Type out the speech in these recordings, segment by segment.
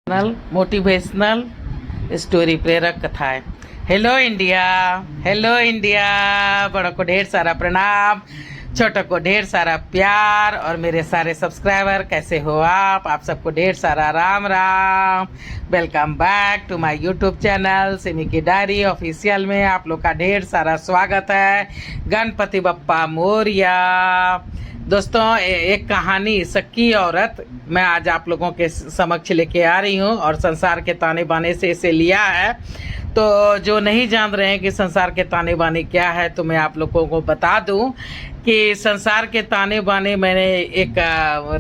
Motivational story प्रेरक कथाएं। Hello India, hello India. बड़ों को ढेर सारा प्रणाम, छोटों को ढेर सारा प्यार और मेरे सारे सब्सक्राइबर कैसे हो आप सबको ढेर सारा Ram Ram. Welcome back to my YouTube channel Simi की डायरी ऑफिशियल में आप लोग का ढेर सारा स्वागत है। गणपति बप्पा मोरिया। दोस्तों, एक कहानी सक्की औरत मैं आज आप लोगों के समक्ष लेके आ रही हूँ और संसार के ताने बाने से इसे लिया है। तो जो नहीं जान रहे हैं कि संसार के ताने बाने क्या है, तो मैं आप लोगों को बता दूं कि संसार के ताने बाने मैंने एक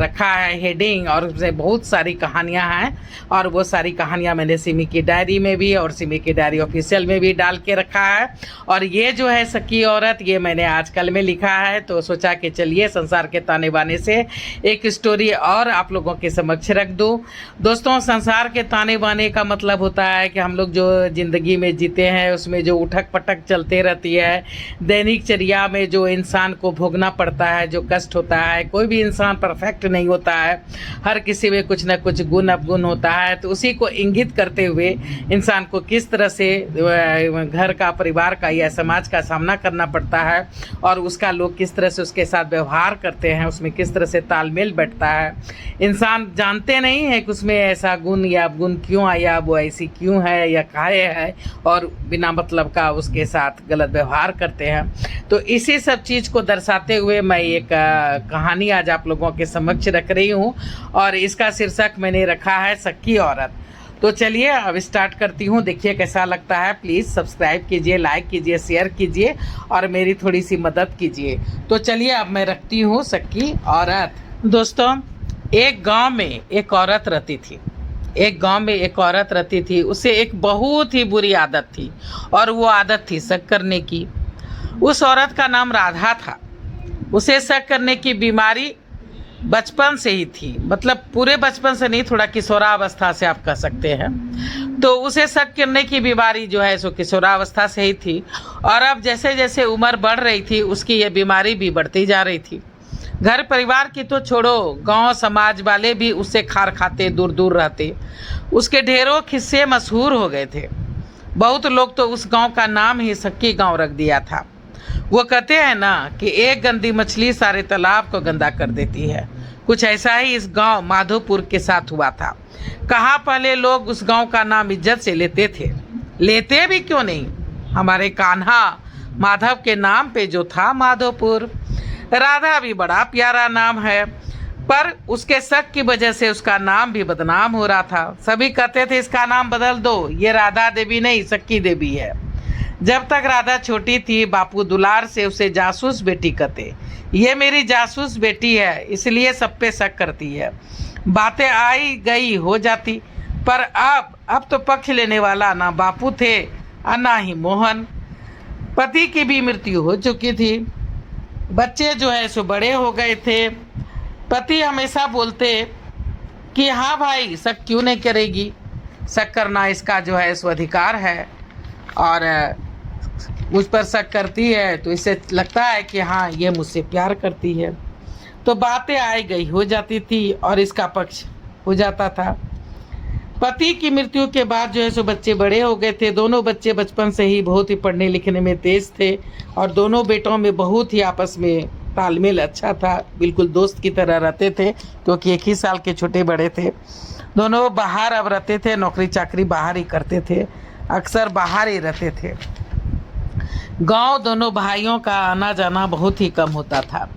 रखा है हेडिंग, और उसमें बहुत सारी कहानियां हैं और वो सारी कहानियां मैंने सिमी की डायरी में भी और सिमी की डायरी ऑफिशियल में भी डाल के रखा है। और ये जो है सक्की औरत, ये मैंने आजकल में लिखा है, तो सोचा कि चलिए संसार के ताने बाने से एक स्टोरी और आप लोगों के समक्ष रख दूँ। दोस्तों, संसार के ताने बाने का मतलब होता है कि हम लोग जो ज़िंदगी में जीते हैं उसमें जो उठक पटक चलते रहती है, दैनिक चर्या में जो इंसान को भोगना पड़ता है, जो कष्ट होता है। कोई भी इंसान परफेक्ट नहीं होता है, हर किसी में कुछ ना कुछ गुण अवगुण होता है। तो उसी को इंगित करते हुए इंसान को किस तरह से घर का, परिवार का या समाज का सामना करना पड़ता है और उसका लोग किस तरह से उसके साथ व्यवहार करते हैं, उसमें किस तरह से तालमेल बैठता है। इंसान जानते नहीं है कि उसमें ऐसा गुण या अवगुण क्यों आया, वो ऐसी क्यों है या काहे है, और बिना मतलब का उसके साथ गलत व्यवहार करते हैं। तो इसी सब चीज़ को दर्शाते हुए मैं एक कहानी आज आप लोगों के समक्ष रख रही हूँ और इसका शीर्षक मैंने रखा है सक्की औरत। तो चलिए अब स्टार्ट करती हूँ। देखिए कैसा लगता है। प्लीज़ सब्सक्राइब कीजिए, लाइक कीजिए, शेयर कीजिए और मेरी थोड़ी सी मदद कीजिए। तो चलिए अब मैं रखती हूँ सक्की औरत। दोस्तों, एक गांव में एक औरत रहती थी। एक गांव में एक औरत रहती थी। उसे एक बहुत ही बुरी आदत थी और वो आदत थी शक करने की। उस औरत का नाम राधा था। उसे शक करने की बीमारी बचपन से ही थी, मतलब पूरे बचपन से नहीं, थोड़ा किशोरावस्था से आप कह सकते हैं। तो उसे शक करने की बीमारी जो है सो किशोरावस्था से ही थी और अब जैसे जैसे उम्र बढ़ रही थी उसकी ये बीमारी भी बढ़ती जा रही थी। घर परिवार की तो छोड़ो, गांव समाज वाले भी उससे खार खाते, दूर दूर रहते। उसके ढेरों किस्से मशहूर हो गए थे। बहुत लोग तो उस गांव का नाम ही सक्की गांव रख दिया था। वो कहते हैं ना कि एक गंदी मछली सारे तालाब को गंदा कर देती है। कुछ ऐसा ही इस गांव माधोपुर के साथ हुआ था। कहाँ पहले लोग उस गांव का नाम इज्जत से लेते थे। लेते भी क्यों नहीं, हमारे कान्हा माधव के नाम पे जो था माधोपुर। राधा भी बड़ा प्यारा नाम है, पर उसके शक की वजह से उसका नाम भी बदनाम हो रहा था। सभी कहते थे इसका नाम बदल दो, ये राधा देवी नहीं सक्की देवी है। जब तक राधा छोटी थी बापू दुलार से उसे जासूस बेटी कहते। ये मेरी जासूस बेटी है, इसलिए सब पे शक करती है। बातें आई गई हो जाती, पर अब तो पक्ष लेने वाला ना बापू थे और ना ही मोहन। पति की भी मृत्यु हो चुकी थी। बच्चे जो है सो बड़े हो गए थे। पति हमेशा बोलते कि हाँ भाई, शक क्यों नहीं करेगी, शक करना इसका जो है सो अधिकार है और मुझ पर शक करती है तो इसे लगता है कि हाँ ये मुझसे प्यार करती है। तो बातें आई गई हो जाती थी और इसका पक्ष हो जाता था। पति की मृत्यु के बाद जो है सो बच्चे बड़े हो गए थे। दोनों बच्चे बचपन से ही बहुत ही पढ़ने लिखने में तेज थे और दोनों बेटों में बहुत ही आपस में तालमेल अच्छा था। बिल्कुल दोस्त की तरह रहते थे क्योंकि एक ही साल के छोटे बड़े थे। दोनों बाहर अब रहते थे, नौकरी चाकरी बाहर ही करते थे, अक्सर बाहर ही रहते थे। गांव दोनों भाइयों का आना जाना बहुत ही कम होता था।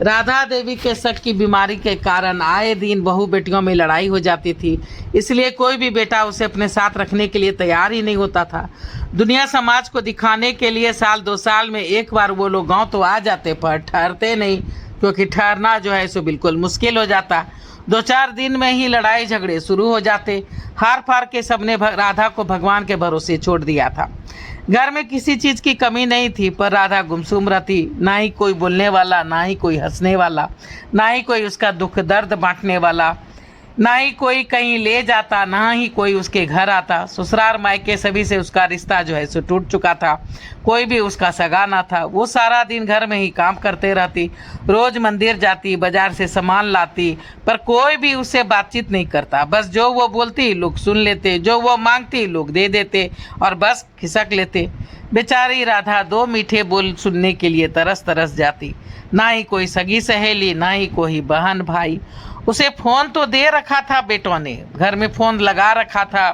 राधा देवी के शक की बीमारी के कारण आए दिन बहू बेटियों में लड़ाई हो जाती थी, इसलिए कोई भी बेटा उसे अपने साथ रखने के लिए तैयार ही नहीं होता था। दुनिया समाज को दिखाने के लिए साल 2 साल में एक बार वो लोग गांव तो आ जाते, पर ठहरते नहीं, क्योंकि ठहरना जो है सो बिल्कुल मुश्किल हो जाता। 2-4 दिन में ही लड़ाई झगड़े शुरू हो जाते। हार फार के सबने राधा को भगवान के भरोसे छोड़ दिया था। घर में किसी चीज़ की कमी नहीं थी, पर राधा गुमसुम रहती। ना ही कोई बोलने वाला, ना ही कोई हंसने वाला, ना ही कोई उसका दुख दर्द बांटने वाला। ना ही कोई कहीं ले जाता, ना ही कोई उसके घर आता। ससुराल मायके सभी से उसका रिश्ता जो है सो टूट चुका था। कोई भी उसका सगा ना था। वो सारा दिन घर में ही काम करते रहती, रोज मंदिर जाती, बाजार से सामान लाती, पर कोई भी उससे बातचीत नहीं करता। बस जो वो बोलती लोग सुन लेते, जो वो मांगती लोग दे देते और बस खिसक लेते। बेचारी राधा दो मीठे बोल सुनने के लिए तरस तरस जाती। ना ही कोई सगी सहेली, ना ही कोई बहन भाई। उसे फोन तो दे रखा था बेटों ने, घर में फोन लगा रखा था,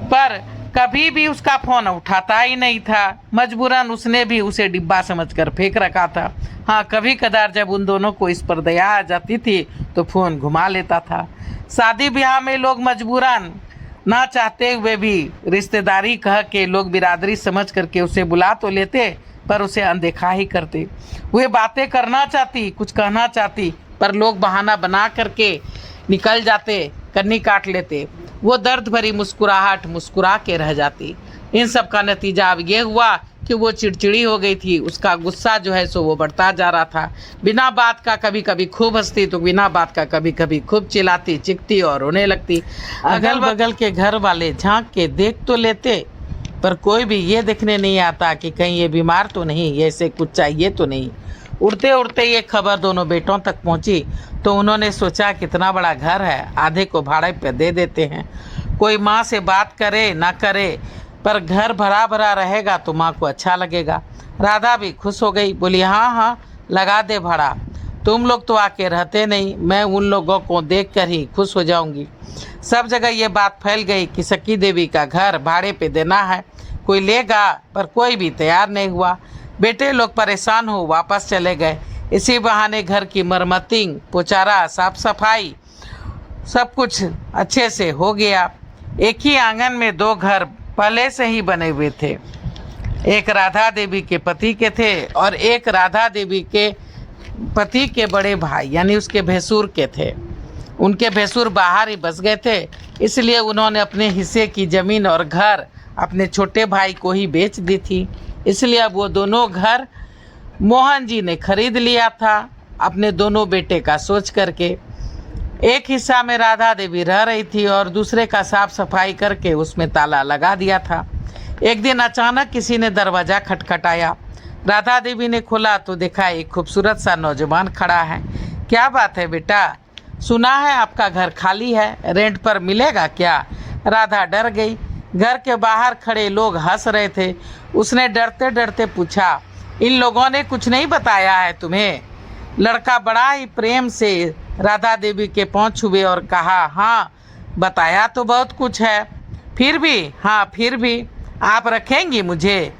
पर कभी भी उसका फोन उठाता ही नहीं था। मजबूरन उसने भी उसे डिब्बा समझकर फेंक रखा था। हाँ, कभी कदार जब उन दोनों को इस पर दया आ जाती थी तो फोन घुमा लेता था। शादी ब्याह में लोग मजबूरन ना चाहते हुए भी रिश्तेदारी कह के लोग बिरादरी समझ करके उसे बुला तो लेते, पर उसे अनदेखा ही करते। वे बातें करना चाहती, कुछ कहना चाहती, पर लोग बहाना बना करके निकल जाते, कन्नी काट लेते। वो दर्द भरी मुस्कुराहट मुस्कुरा के रह जाती। इन सब का नतीजा अब ये हुआ कि वो चिड़चिड़ी हो गई थी। उसका गुस्सा जो है सो वो बढ़ता जा रहा था। बिना बात का कभी कभी खूब हंसती, तो बिना बात का कभी कभी खूब चिल्लाती, चिखती और रोने लगती। अगल बगल के घर वाले झांक के देख तो लेते, पर कोई भी ये देखने नहीं आता कि कहीं ये बीमार तो नहीं, ये ऐसे कुछ चाहिए तो नहीं। उड़ते उड़ते ये खबर दोनों बेटों तक पहुंची तो उन्होंने सोचा कितना बड़ा घर है, आधे को भाड़े पे दे देते हैं। कोई माँ से बात करे ना करे, पर घर भरा भरा रहेगा तो माँ को अच्छा लगेगा। राधा भी खुश हो गई, बोली हाँ हाँ लगा दे भाड़ा, तुम लोग तो आके रहते नहीं, मैं उन लोगों को देख कर ही खुश हो जाऊंगी। सब जगह ये बात फैल गई कि सखी देवी का घर भाड़े पे देना है, कोई लेगा, पर कोई भी तैयार नहीं हुआ। बेटे लोग परेशान हो वापस चले गए। इसी बहाने घर की मरम्मती, पोचारा, साफ सफाई सब कुछ अच्छे से हो गया। एक ही आंगन में दो घर पहले से ही बने हुए थे। एक राधा देवी के पति के थे और एक राधा देवी के पति के बड़े भाई यानी उसके भैंसुर के थे। उनके भैंसुर बाहर ही बस गए थे, इसलिए उन्होंने अपने हिस्से की ज़मीन और घर अपने छोटे भाई को ही बेच दी थी। इसलिए अब वो दोनों घर मोहन जी ने खरीद लिया था, अपने दोनों बेटे का सोच करके। एक हिस्सा में राधा देवी रह रही थी और दूसरे का साफ सफाई करके उसमें ताला लगा दिया था। एक दिन अचानक किसी ने दरवाज़ा खटखटाया। राधा देवी ने खोला तो देखा एक खूबसूरत सा नौजवान खड़ा है। क्या बात है बेटा, सुना है आपका घर खाली है, रेंट पर मिलेगा क्या? राधा डर गई। घर के बाहर खड़े लोग हंस रहे थे। उसने डरते डरते पूछा, इन लोगों ने कुछ नहीं बताया है तुम्हें? लड़का बड़ा ही प्रेम से राधा देवी के पांव छुए और कहा, हाँ बताया तो बहुत कुछ है, फिर भी, हाँ फिर भी आप रखेंगी मुझे?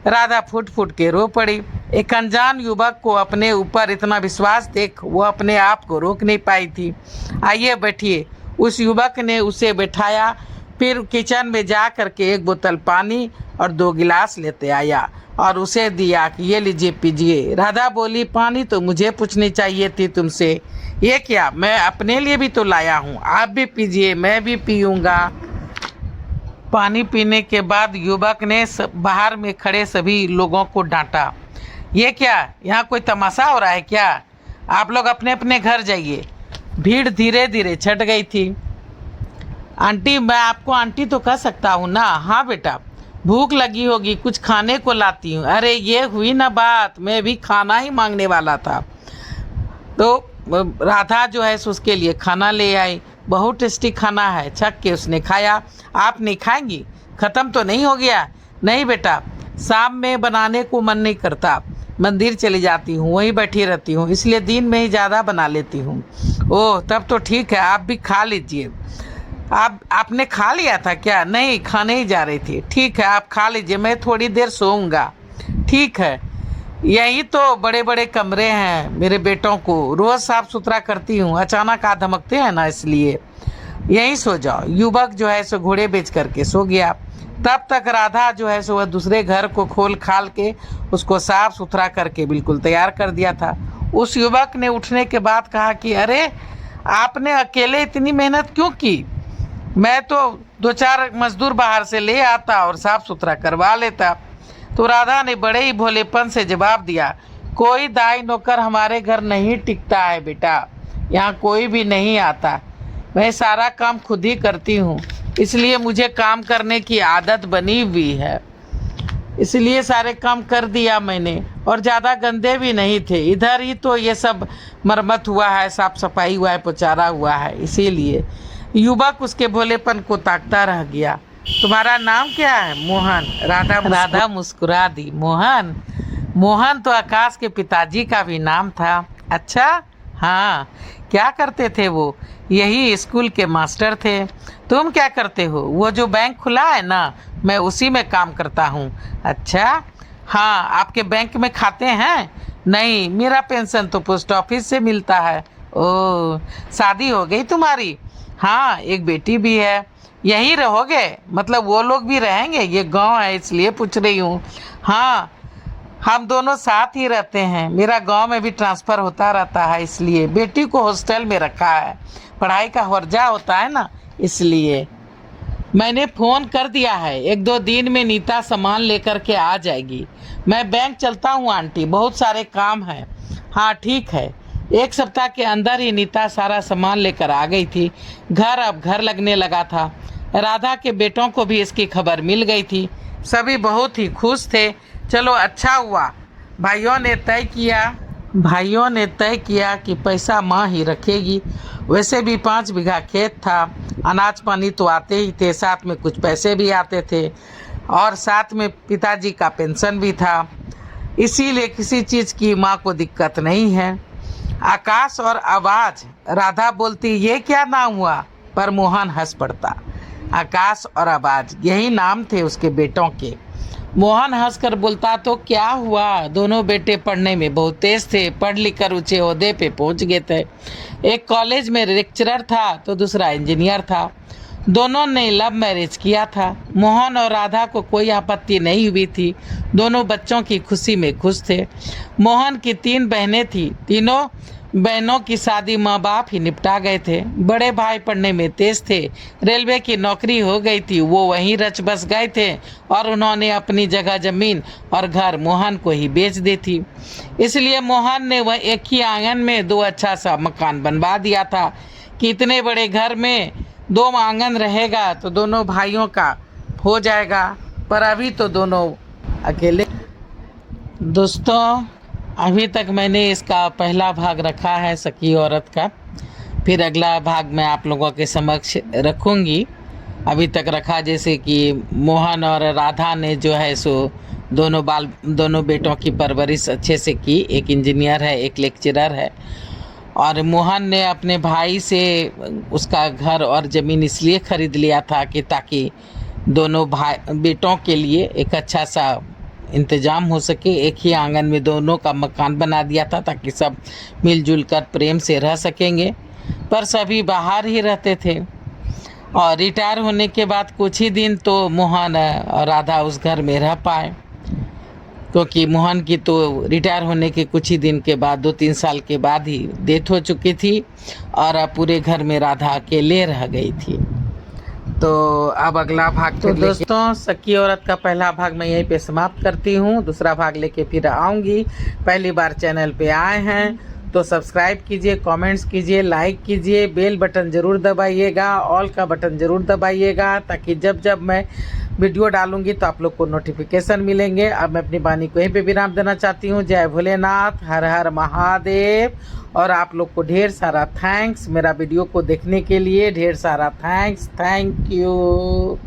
राधा फुट फुट के रो पड़ी। एक अनजान युवक को अपने ऊपर इतना विश्वास देख वो अपने आप को रोक नहीं पाई थी। आइए बैठिए। उस युवक ने उसे बैठाया, फिर किचन में जा करके एक बोतल पानी और 2 गिलास लेते आया और उसे दिया कि ये लीजिए पीजिए। राधा बोली, पानी तो मुझे पूछनी चाहिए थी तुमसे, ये क्या, मैं अपने लिए भी तो लाया हूँ, आप भी पीजिए, मैं भी पीऊँगा। पानी पीने के बाद युवक ने बाहर में खड़े सभी लोगों को डांटा, ये क्या, यहाँ कोई तमाशा हो रहा है क्या? आप लोग अपने अपने घर जाइए। भीड़ धीरे धीरे छट गई थी। आंटी, मैं आपको आंटी तो कह सकता हूँ ना? हाँ बेटा, भूख लगी होगी, कुछ खाने को लाती हूँ। अरे ये हुई ना बात, मैं भी खाना ही मांगने वाला था। तो राधा जो है उसके लिए खाना ले आई। बहुत टेस्टी खाना है। छक के उसने खाया। आप नहीं खाएंगी? ख़त्म तो नहीं हो गया? नहीं बेटा, शाम में बनाने को मन नहीं करता, मंदिर चली जाती हूँ, वहीं बैठी रहती हूँ, इसलिए दिन में ही ज़्यादा बना लेती हूँ। ओह तब तो ठीक है, आप भी खा लीजिए। आपने खा लिया था क्या? नहीं, खाने ही जा रही थी। ठीक है, आप खा लीजिए, मैं थोड़ी देर सोऊंगा। ठीक है, यही तो बड़े बड़े कमरे हैं मेरे बेटों को, रोज़ साफ सुथरा करती हूँ, अचानक आ धमकते हैं ना, इसलिए यहीं सो जाओ। युवक जो है सो घोड़े बेच करके सो गया। तब तक राधा जो है सो वह दूसरे घर को खोल खाल के उसको साफ सुथरा करके बिल्कुल तैयार कर दिया था। उस युवक ने उठने के बाद कहा कि अरे आपने अकेले इतनी मेहनत क्यों की? मैं तो 2-4 मजदूर बाहर से ले आता और साफ सुथरा करवा लेता। तो राधा ने बड़े ही भोलेपन से जवाब दिया, कोई दाई नौकर हमारे घर नहीं टिकता है बेटा, यहाँ कोई भी नहीं आता। मैं सारा काम खुद ही करती हूँ, इसलिए मुझे काम करने की आदत बनी हुई है। इसलिए सारे काम कर दिया मैंने, और ज़्यादा गंदे भी नहीं थे। इधर ही तो ये सब मरम्मत हुआ है, साफ सफाई हुआ है, पोचारा हुआ है। इसीलिए युवक उसके भोलेपन को ताकता रह गया। तुम्हारा नाम क्या है? मोहन। राधा मुस्कुरा दी। मोहन? मोहन तो आकाश के पिताजी का भी नाम था। अच्छा, हाँ। क्या करते थे वो? यही स्कूल के मास्टर थे। तुम क्या करते हो? वो जो बैंक खुला है ना, मैं उसी में काम करता हूँ। अच्छा, हाँ। आपके बैंक में खाते हैं? नहीं, मेरा पेंशन तो पोस्ट ऑफिस से मिलता है। ओह, शादी हो गई तुम्हारी? हाँ, एक बेटी भी है। यहीं रहोगे? मतलब वो लोग भी रहेंगे? ये गांव है इसलिए पूछ रही हूँ। हाँ, हम दोनों साथ ही रहते हैं। मेरा गांव में भी ट्रांसफ़र होता रहता है, इसलिए बेटी को हॉस्टल में रखा है। पढ़ाई का हर्जा होता है ना, इसलिए। मैंने फ़ोन कर दिया है, 1-2 दिन में नीता सामान लेकर के आ जाएगी। मैं बैंक चलता हूँ आंटी, बहुत सारे काम हैं। हाँ ठीक है। 1 सप्ताह के अंदर ही नीता सारा सामान लेकर आ गई थी। घर अब घर लगने लगा था। राधा के बेटों को भी इसकी खबर मिल गई थी। सभी बहुत ही खुश थे। चलो अच्छा हुआ। भाइयों ने तय किया कि पैसा माँ ही रखेगी। वैसे भी 5 बीघा खेत था, अनाज पानी तो आते ही थे, साथ में कुछ पैसे भी आते थे, और साथ में पिताजी का पेंशन भी था। इसीलिए किसी चीज़ की माँ को दिक्कत नहीं है। आकाश और आवाज। राधा बोलती, ये क्या नाम हुआ? पर मोहन हंस पड़ता। आकाश और आवाज, यही नाम थे उसके बेटों के। मोहन हंसकर बोलता, तो क्या हुआ? दोनों बेटे पढ़ने में बहुत तेज थे, पढ़ लिख कर ऊंचे ओहदे पे पहुंच गए थे। एक कॉलेज में लेक्चरर था तो दूसरा इंजीनियर था। दोनों ने लव मैरिज किया था। मोहन और राधा को कोई आपत्ति नहीं हुई थी। दोनों बच्चों की खुशी में खुश थे। मोहन की 3 बहनें थी। तीनों बहनों की शादी माँ बाप ही निपटा गए थे। बड़े भाई पढ़ने में तेज थे, रेलवे की नौकरी हो गई थी, वो वहीं रच बस गए थे, और उन्होंने अपनी जगह जमीन और घर मोहन को ही बेच दी थी। इसलिए मोहन ने वह एक ही आंगन में 2 अच्छा सा मकान बनवा दिया था कि इतने बड़े घर में 2 आंगन रहेगा तो दोनों भाइयों का हो जाएगा। पर अभी तो दोनों अकेले। दोस्तों, अभी तक मैंने इसका पहला भाग रखा है, सखी औरत का। फिर अगला भाग मैं आप लोगों के समक्ष रखूँगी। अभी तक रखा जैसे कि मोहन और राधा ने जो है सो दोनों बेटों की परवरिश अच्छे से की। एक इंजीनियर है, एक लेक्चरर है। और मोहन ने अपने भाई से उसका घर और ज़मीन इसलिए ख़रीद लिया था कि ताकि दोनों भाई बेटों के लिए एक अच्छा सा इंतज़ाम हो सके। एक ही आंगन में दोनों का मकान बना दिया था ताकि सब मिलजुल कर प्रेम से रह सकेंगे। पर सभी बाहर ही रहते थे, और रिटायर होने के बाद कुछ ही दिन तो मोहन और राधा उस घर में रह पाए, क्योंकि मोहन की तो रिटायर होने के कुछ ही दिन के बाद 2-3 साल के बाद ही डेथ हो चुकी थी, और पूरे घर में राधा अकेले रह गई थी। तो अब अगला भाग तो दोस्तों, सखी औरत का पहला भाग मैं यहीं पे समाप्त करती हूँ। दूसरा भाग लेके फिर आऊँगी। पहली बार चैनल पे आए हैं तो सब्सक्राइब कीजिए, कमेंट्स कीजिए, लाइक कीजिए, बेल बटन ज़रूर दबाइएगा, ऑल का बटन ज़रूर दबाइएगा, ताकि जब जब मैं वीडियो डालूंगी तो आप लोग को नोटिफिकेशन मिलेंगे। अब मैं अपनी वाणी को यहीं पे विराम देना चाहती हूँ। जय भोलेनाथ, हर हर महादेव। और आप लोग को ढेर सारा थैंक्स, मेरा वीडियो को देखने के लिए ढेर सारा थैंक्स। Thank you.